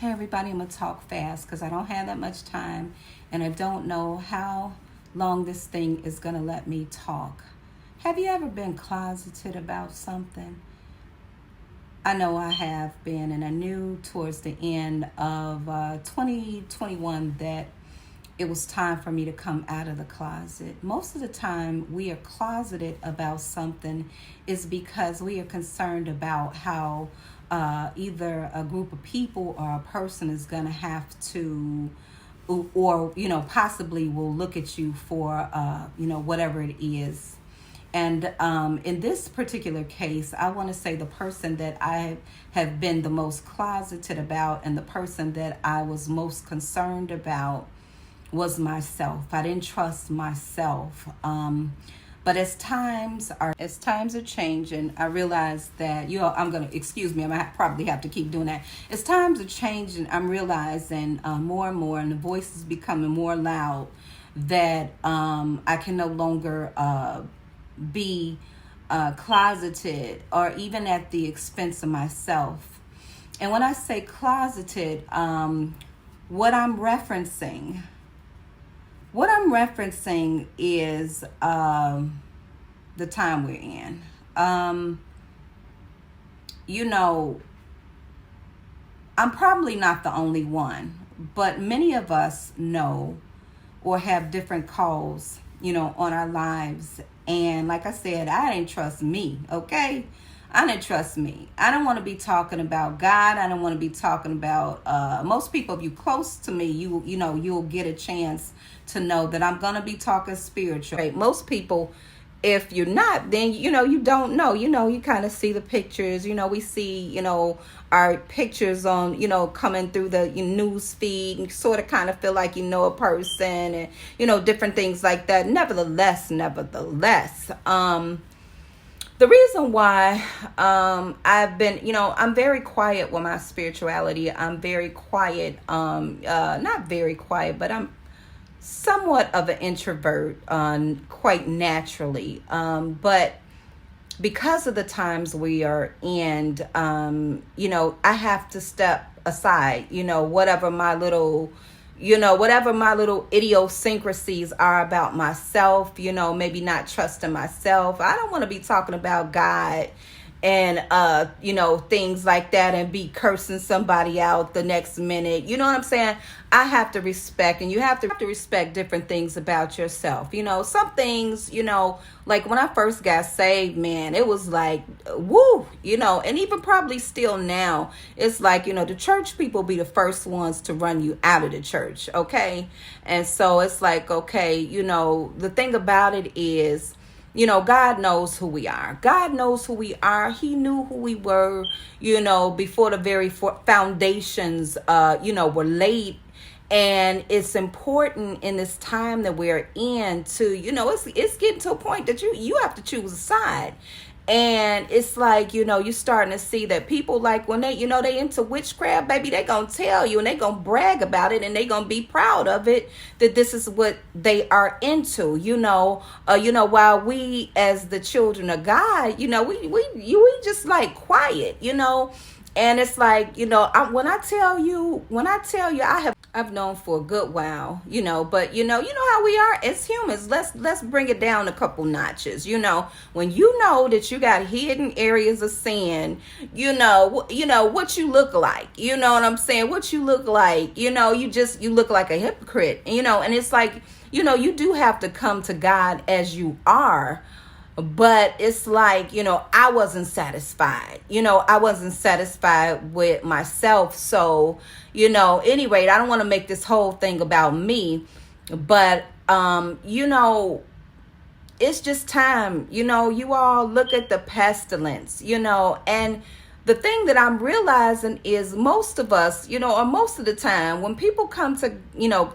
Hey everybody, I'm gonna talk fast because I don't have that much time and I don't know how long this thing is gonna let me talk. Have you ever been closeted about something? I know I have been, and I knew towards the end of 2021 that it was time for me to come out of the closet. Most of the time, we are closeted about something is because we are concerned about how either a group of people or a person is going to have to, or possibly will look at you for whatever it is. And in this particular case, I want to say the person that I have been the most closeted about and the person that I was most concerned about was myself. I didn't trust myself. But as times are changing, I realize that I'm gonna probably have to keep doing that. As times are changing, I'm realizing more and more, and the voice is becoming more loud that I can no longer be closeted or even at the expense of myself. And when I say closeted, what I'm referencing is the time we're in. I'm probably not the only one, but many of us know or have different calls, on our lives. And like I said, I didn't trust me, okay? I didn't trust me. I don't want to be talking about God. I don't want to be talking about most people. If you close to me, you'll get a chance to know that I'm gonna be talking spiritual. Right? Most people, if you're not, then you don't know. You kind of see the pictures. We see our pictures on coming through the news feed, and sort of kind of feel like a person, and different things like that. Nevertheless, the reason why I've been, I'm very quiet with my spirituality. I'm very quiet, not very quiet, but I'm somewhat of an introvert quite naturally. But because of the times we are in, I have to step aside, whatever my little idiosyncrasies are about myself, maybe not trusting myself. I don't want to be talking about God and, things like that and be cursing somebody out the next minute. You know what I'm saying? I have to respect, and you have to respect different things about yourself. Some things, like when I first got saved, man, it was like, woo, and even probably still now, it's like, the church people be the first ones to run you out of the church. Okay. And so it's like, okay, the thing about it is, God knows who we are. God knows who we are. He knew who we were, before the very foundations, were laid. And it's important in this time that we're in to, it's getting to a point that you have to choose a side. And it's like, you're starting to see that people, like when they, they into witchcraft, baby, they gonna tell you and they gonna brag about it and they gonna be proud of it, that this is what they are into, while we as the children of God, we just like quiet, and it's like, when I tell you, I've known for a good while, but how we are as humans. Let's bring it down a couple notches. When that you got hidden areas of sin, what you look like. You know what I'm saying? What you look like. You look like a hypocrite. And it's like, you do have to come to God as you are. But it's like, I wasn't satisfied. I wasn't satisfied with myself. So, anyway, I don't want to make this whole thing about me. But, it's just time. You all look at the pestilence, and the thing that I'm realizing is most of us, or most of the time when people come to,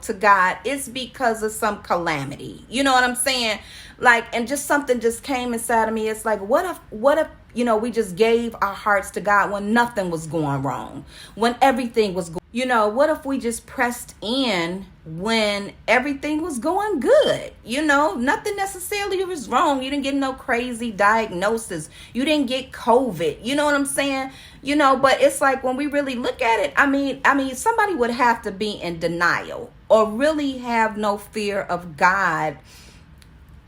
to God, it's because of some calamity. You know what I'm saying? Like, and just something just came inside of me. It's like, what if we just gave our hearts to God when nothing was going wrong, when everything was going, what if we just pressed in when everything was going good? Nothing necessarily was wrong. You didn't get no crazy diagnosis. You didn't get COVID. You know what I'm saying? But it's like when we really look at it, I mean, somebody would have to be in denial or really have no fear of God.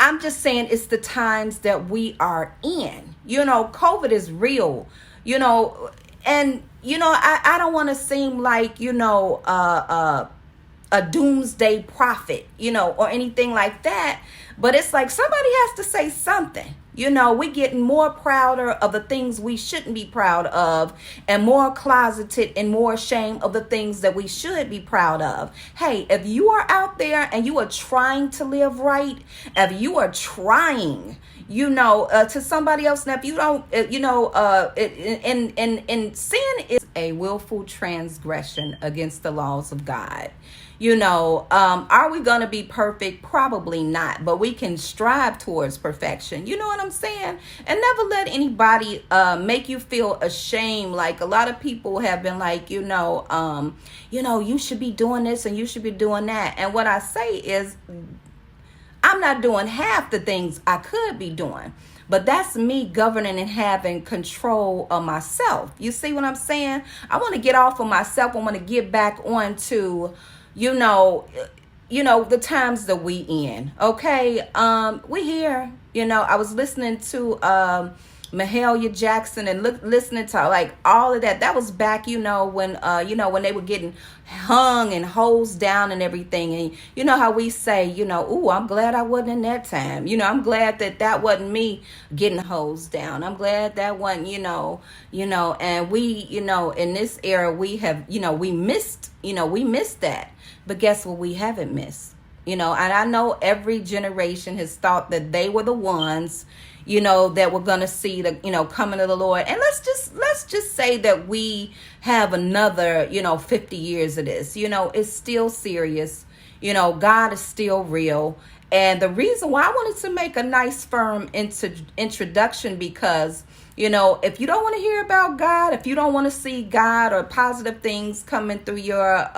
I'm just saying it's the times that we are in. COVID is real, and I don't want to seem like a doomsday prophet, or anything like that. But it's like somebody has to say something. We getting more prouder of the things we shouldn't be proud of, and more closeted and more ashamed of the things that we should be proud of. Hey, if you are out there and you are trying to live right, if you are trying, to somebody else, now if you don't, and sin is a willful transgression against the laws of God. Are we going to be perfect? Probably not, but we can strive towards perfection. You know what I'm saying? And never let anybody make you feel ashamed. Like a lot of people have been like, you should be doing this and you should be doing that. And what I say is, I'm not doing half the things I could be doing. But that's me governing and having control of myself. You see what I'm saying? I want to get off of myself. I want to get back onto the times that we in. Okay. We here. I was listening to Mahalia Jackson and listening to like all of that. That was back, when they were getting hung and hosed down and everything. And you know how we say, ooh, I'm glad I wasn't in that time. I'm glad that wasn't me getting hosed down. I'm glad that wasn't, and we, in this era we have, we missed that. But guess what? We haven't missed, and I know every generation has thought that they were the ones, that we're going to see the, coming of the Lord. And let's just say that we have another, 50 years of this, it's still serious. God is still real. And the reason why I wanted to make a nice firm introduction, because, if you don't want to hear about God, if you don't want to see God or positive things coming through your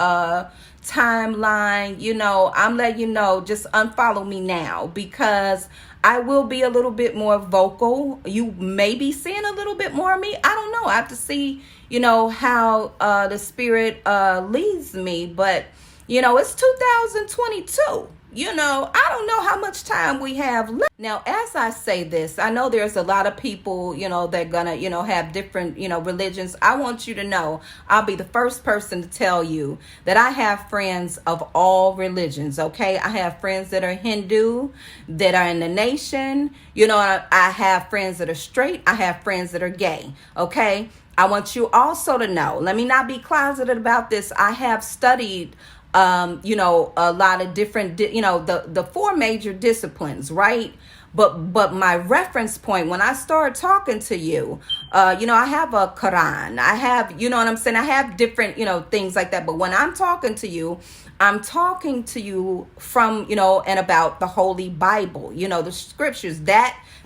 timeline, I'm letting you know, just unfollow me now, because I will be a little bit more vocal. You may be seeing a little bit more of me. I don't know. I have to see, how the Spirit leads me. But, it's 2022. I don't know how much time we have left. Now, as I say this, I know there's a lot of people, that gonna, have different, religions. I want you to know, I'll be the first person to tell you that I have friends of all religions. Okay. I have friends that are Hindu, that are in the nation. I have friends that are straight. I have friends that are gay. Okay. I want you also to know, let me not be closeted about this. I have studied a lot of different, the four major disciplines, right? But my reference point when I start talking to you, I have a Quran, I have, you know what I'm saying? I have different, things like that. But when I'm talking to you, I'm talking to you from, and about the Holy Bible, the scriptures.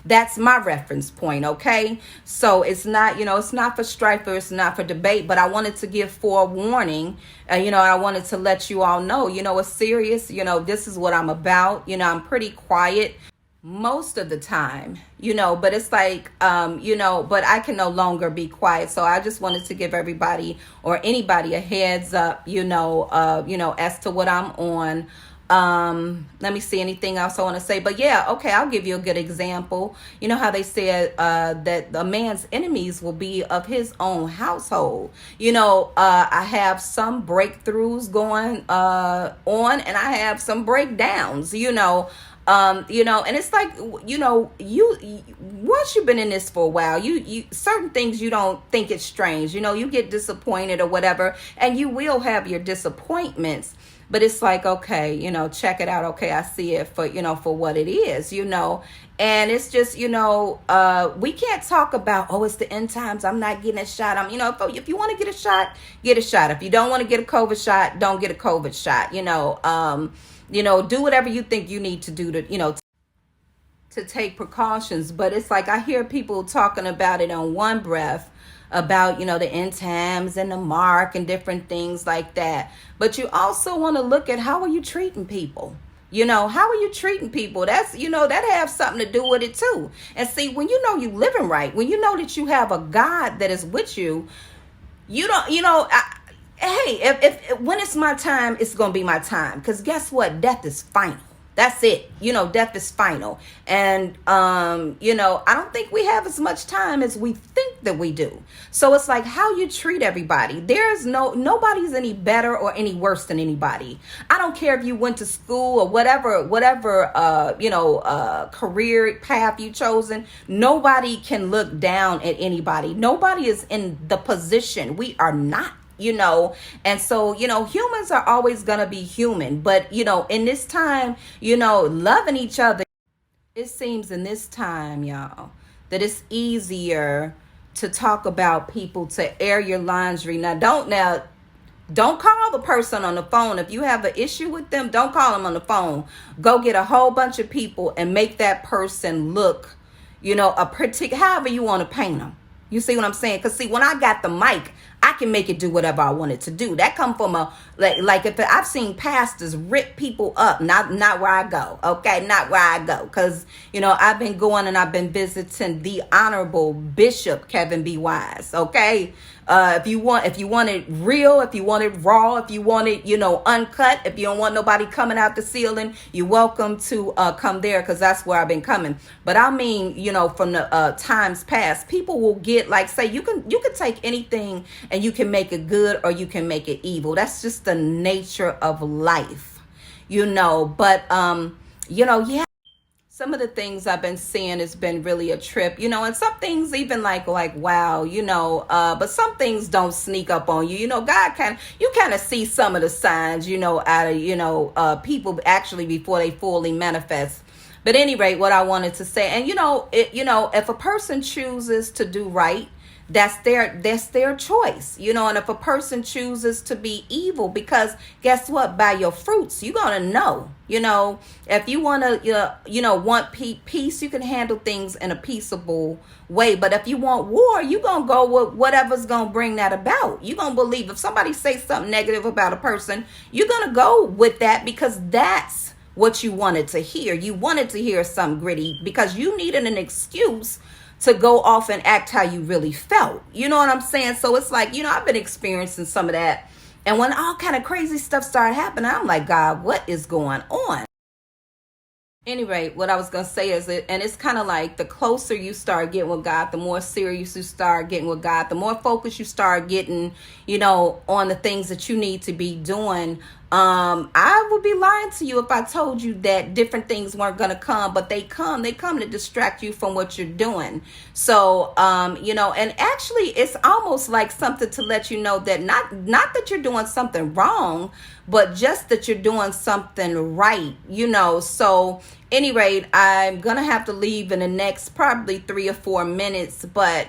That's my reference point. Okay. So it's not, it's not for strife or it's not for debate, but I wanted to give forewarning. I wanted to let you all know, it's serious. This is what I'm about. I'm pretty quiet most of the time, but it's like, but I can no longer be quiet. So I just wanted to give everybody or anybody a heads up, as to what I'm on. Let me see anything else I want to say, but yeah, okay, I'll give you a good example. You know how they said that a man's enemies will be of his own household. I have some breakthroughs going on, and I have some breakdowns. And it's like, you once you've been in this for a while, you certain things you don't think it's strange. You get disappointed or whatever, and you will have your disappointments. But it's like, okay, check it out. Okay, I see it for, for what it is, And it's just, we can't talk about, oh, it's the end times, I'm not getting a shot. If you want to get a shot, get a shot. If you don't want to get a COVID shot, don't get a COVID shot. Do whatever you think you need to do to, to take precautions. But it's like I hear people talking about it on one breath about, the end times and the mark and different things like that. But you also want to look at how are you treating people? How are you treating people? That's, that have something to do with it too. And see, when you living right, when you know that you have a God that is with you, you don't, hey, if when it's my time, it's going to be my time. Because guess what? Death is final. That's it. Death is final. And, I don't think we have as much time as we think that we do. So it's like how you treat everybody. Nobody's any better or any worse than anybody. I don't care if you went to school or whatever, career path you chosen. Nobody can look down at anybody. Nobody is in the position. We are not. And so, humans are always going to be human. But, in this time, loving each other, it seems in this time, y'all, that it's easier to talk about people, to air your laundry. Now, don't call the person on the phone. If you have an issue with them, don't call them on the phone. Go get a whole bunch of people and make that person look, however you want to paint them. You see what I'm saying? Because see, when I got the mic, I can make it do whatever I want it to do. That come from like if I've seen pastors rip people up, not where I go, okay, not where I go, because I've been going and I've been visiting the Honorable Bishop Kevin B. Wise, okay. If you want it real, if you want it raw, if you want it, uncut, if you don't want nobody coming out the ceiling, you're welcome to come there, because that's where I've been coming. But I mean, from the times past, people will get like, say, you can take anything and you can make it good or you can make it evil. That's just the nature of life, but yeah. Some of the things I've been seeing has been really a trip, and some things even like, wow, but some things don't sneak up on you. God you kind of see some of the signs, out of, people actually before they fully manifest. But at any rate, what I wanted to say, and, if a person chooses to do right, that's their choice, and if a person chooses to be evil, because guess what, by your fruits you're gonna know, if you want to want peace, you can handle things in a peaceable way. But if you want war, you're gonna go with whatever's gonna bring that about. You're gonna believe if somebody says something negative about a person, you're gonna go with that because that's what you wanted to hear. You wanted to hear something gritty because you needed an excuse to go off and act how you really felt. You know what I'm saying? So it's like, I've been experiencing some of that. And when all kind of crazy stuff started happening, I'm like, God, what is going on? Anyway, what I was going to say is and it's kind of like the closer you start getting with God, the more serious you start getting with God, the more focus you start getting, on the things that you need to be doing. I would be lying to you if I told you that different things weren't going to come, but they come to distract you from what you're doing. So, and actually it's almost like something to let you know that not that you're doing something wrong, but just that you're doing something right, So any rate, I'm going to have to leave in the next probably 3 or 4 minutes, but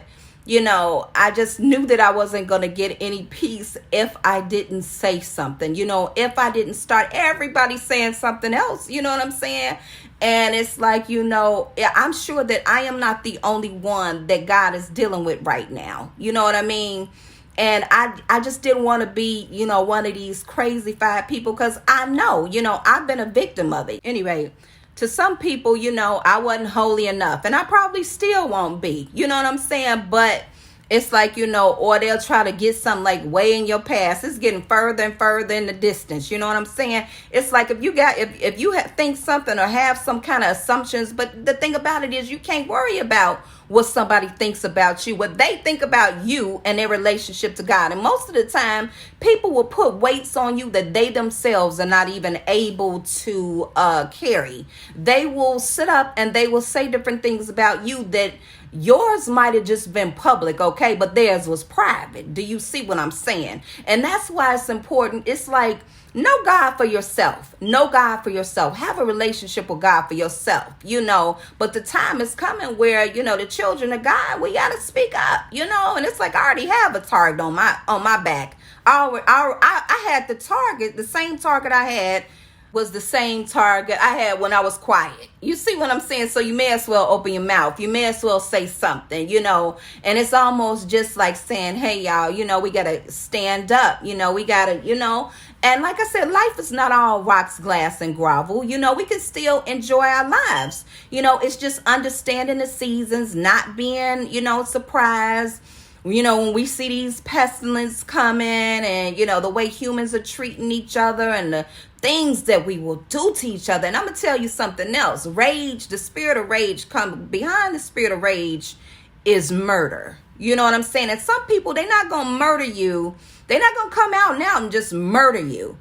I just knew that I wasn't going to get any peace if I didn't say something, if I didn't start everybody saying something else, you know what I'm saying? And it's like, I'm sure that I am not the only one that God is dealing with right now. You know what I mean? And I just didn't want to be, one of these crazy five people, because I know, I've been a victim of it. Anyway, to some people, I wasn't holy enough, and I probably still won't be, you know what I'm saying? But it's like, or they'll try to get something like way in your past. It's getting further and further in the distance. You know what I'm saying? It's like if you think something or have some kind of assumptions, but the thing about it is you can't worry about what somebody thinks about you, what they think about you and their relationship to God. And most of the time, people will put weights on you that they themselves are not even able to carry. They will sit up and they will say different things about you that yours might have just been public, okay, but theirs was private. Do you see what I'm saying? And that's why it's important. It's like, know God for yourself. Know God for yourself. Have a relationship with God for yourself, But the time is coming where, the children of God, we got to speak up, And it's like I already have a target on my back. I had the same target I had was the same target I had when I was quiet. You see what I'm saying? So you may as well open your mouth. You may as well say something, and it's almost just like saying, hey, y'all, we got to stand up. We got to, and like I said, life is not all rocks, glass, and gravel. We can still enjoy our lives. It's just understanding the seasons, not being, surprised. When we see these pestilence coming and, the way humans are treating each other and the things that we will do to each other. And I'm going to tell you something else. Rage, the spirit of rage, behind the spirit of rage is murder. You know what I'm saying? And some people, they're not going to murder you. They're not going to come out now and just murder you.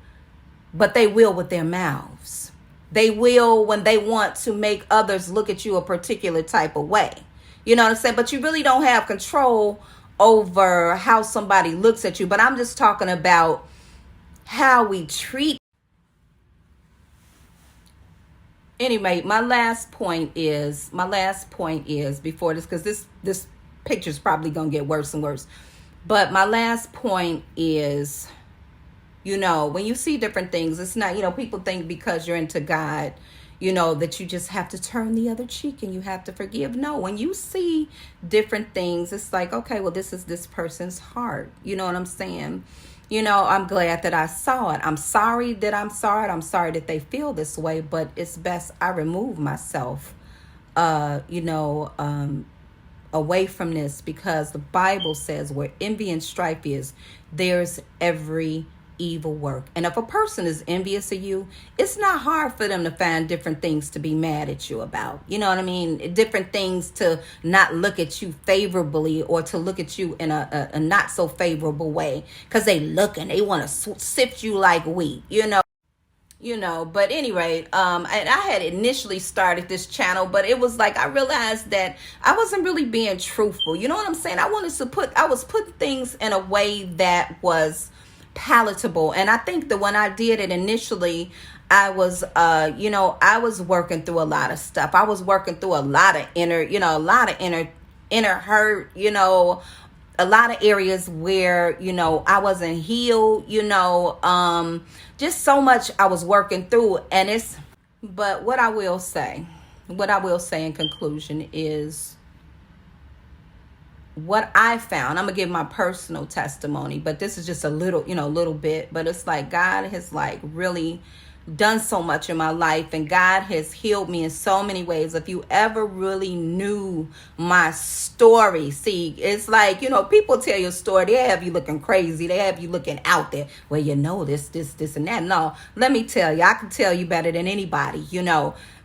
But they will with their mouths. They will when they want to make others look at you a particular type of way. You know what I'm saying? But you really don't have control over how somebody looks at you. But I'm just talking about how we treat. Anyway, my last point is before this, because this picture is probably gonna get worse and worse. But my last point is, when you see different things, it's not, people think because you're into God, that you just have to turn the other cheek and you have to forgive. No, when you see different things, it's like, okay, well, this is this person's heart. You know what I'm saying? I'm glad that I saw it. I'm sorry that I'm sorry. I'm sorry that they feel this way, but it's best I remove myself, away from this, because the Bible says where envy and strife is, there's every evil work. And if a person is envious of you, it's not hard for them to find different things to be mad at you about. You know what I mean? Different things to not look at you favorably or to look at you in a not so favorable way, because they look and they want to sift you like wheat, but anyway, and I had initially started this channel, but it was like I realized that I wasn't really being truthful. You know what I'm saying? I was putting things in a way that was palatable. And I think that when I did it initially, I was working through a lot of stuff. I was working through a lot of inner hurt, a lot of areas where, I wasn't healed, just so much I was working through. But what I will say in conclusion is what I found. I'm gonna give my personal testimony, but this is just a little bit, but it's like God has like really done so much in my life, and God has healed me in so many ways. If you ever really knew my story, see, it's like, people tell your story, they have you looking crazy, they have you looking out there, well, this and that. No, let me tell you, I can tell you better than anybody.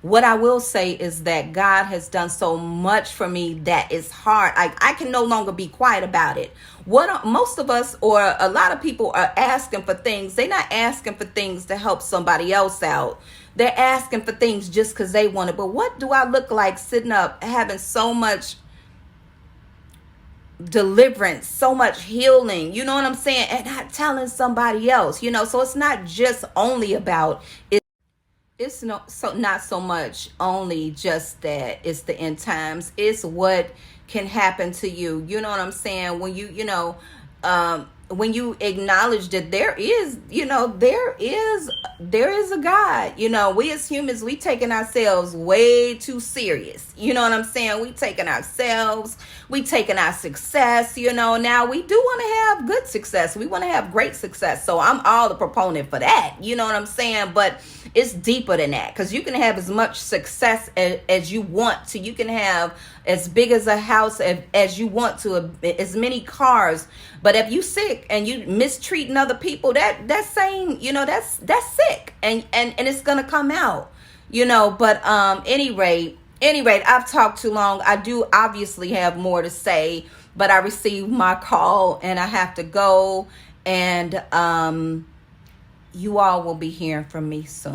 What I will say is that God has done so much for me that it's hard. I can no longer be quiet about it. What most of us, or a lot of people, are asking for things. They're not asking for things to help somebody else out. They're asking for things just because they want it. But what do I look like sitting up having so much deliverance, so much healing, you know what I'm saying, and not telling somebody else, so it's not just only about it. It's not so much only just that it's the end times. It's what can happen to you. You know what I'm saying? When when you acknowledge that there is a God. We as humans, we taking ourselves way too serious. You know what I'm saying? We taking ourselves, we taking our success, now we do want to have good success. We want to have great success. So I'm all the proponent for that. You know what I'm saying? But it's deeper than that, because you can have as much success as you want to. You can have as big as a house as you want to, as many cars. But if you sick and you mistreating other people, that's saying, that's sick, and it's gonna come out, But anyway, I've talked too long. I do obviously have more to say, but I received my call and I have to go, and you all will be hearing from me soon.